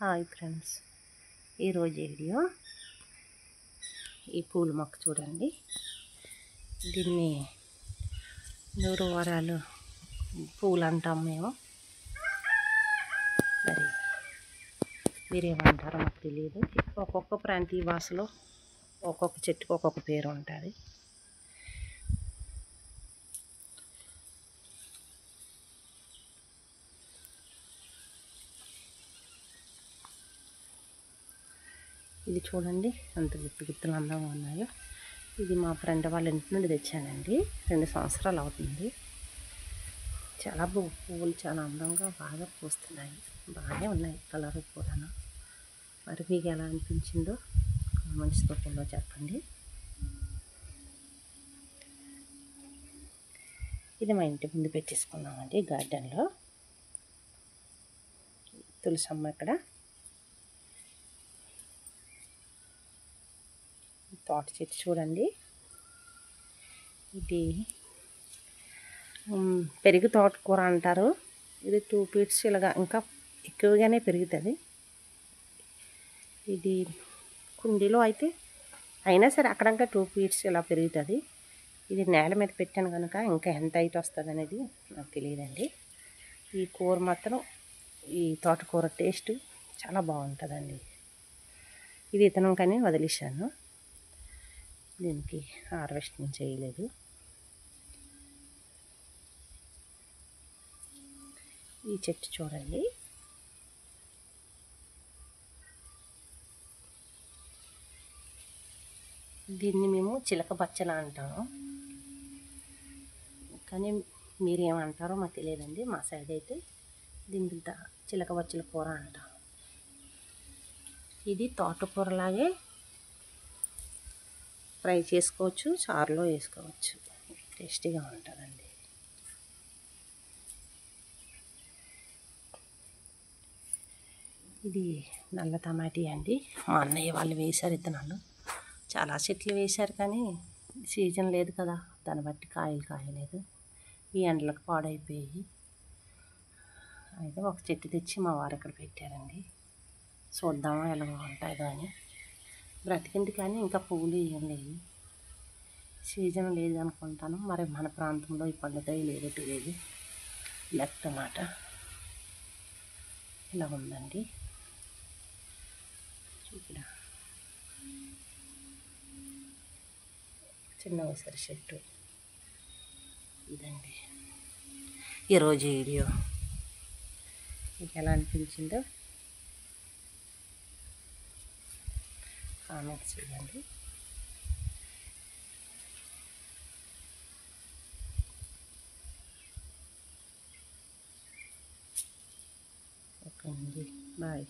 Hi friends, ఈరోజు video ఈ పూల మొక్క చూడండి. దీన్ని నూరు వారాలు పూలు అంటాం మేము. మరి మీరేమంటారో మాకు తెలియదు. ఒక్కొక్క ప్రాంతీయ భాషలో ఒక్కొక్క చెట్టుకు ఒక్కొక్క పేరు ఉంటుంది. ఇది చూడండి ఎంత గుత్తులు అందంగా ఉన్నాయో. ఇది మా ఫ్రెండ్ వాళ్ళ ఇంటి నుండి తెచ్చానండి. 2 సంవత్సరాలు అవుతుంది. చాలా పువ్వులు చాలా అందంగా బాగా పూస్తున్నాయి. బాగానే ఉన్నాయి కలర్ కూడాను. మరి మీకు ఎలా అనిపించిందో కామెంట్స్ రూపంలో చెప్పండి. ఇది మా ఇంటి ముందు పెట్టేసుకున్నామండి గార్డెన్లో. తులసమ్మ ఇక్కడ, తోట చెట్టు చూడండి. ఇది పెరుగు తోటకూర అంటారు. ఇది 2 ఫీట్స్ ఇలాగా ఇంకా ఎక్కువగానే పెరుగుతుంది. ఇది కుండీలో అయితే అయినా సరే అక్కడంకా 2 ఫీట్స్ ఇలా పెరుగుతుంది. ఇది నేల మీద పెట్టాను కనుక ఇంకా ఎంత హైట్ వస్తుంది అనేది నాకు తెలియదండి. ఈ కూర మాత్రం ఈ తోటకూర టేస్ట్ చాలా బాగుంటుందండి. ఇది ఇతనం కానీ వదిలేశాను, దీనికి హార్వెస్టింగ్ చేయలేదు. ఈ చెట్టు చూడండి, దీన్ని మేము చిలక బచ్చల అంటాము, కానీ మీరేమంటారో మాకు తెలియదండి. మా సైడ్ అయితే దీనికి చిలక బచ్చల కూర అంటాం. ఇది తోటకూరలాగే ఫ్రై చేసుకోవచ్చు, చారులో వేసుకోవచ్చు, టేస్టీగా ఉంటుందండి. ఇది నల్ల టమాటీ అండి. మా అన్నయ్య వాళ్ళు వేశారు విత్తనాలు. చాలా చెట్లు వేశారు కానీ సీజన్ లేదు కదా, దాన్ని బట్టి కాయలు కాయలేదు. ఈ ఎండలకు పాడైపోయి అయితే ఒక చెట్టు తెచ్చి మా వారు ఇక్కడ పెట్టారండి. చూద్దామా ఎలా ఉంటుందో అని. బ్రతికింది కానీ ఇంకా పువ్వులు ఏం లేవు. సీజన్ లేదు అనుకుంటాను. మరి మన ప్రాంతంలో ఈ పండుతాయి లేదో తెలియదు. బ్లాక్ టమాటా ఇలా ఉందండి. ఇక్కడ చిన్న ఉసిరి చెట్టు ఇదండి. ఈరోజు వీడియో మీకు ఎలా అనిపించిందో కామెంట్స్ చేయండి. ఓకే అండి, బాయ్.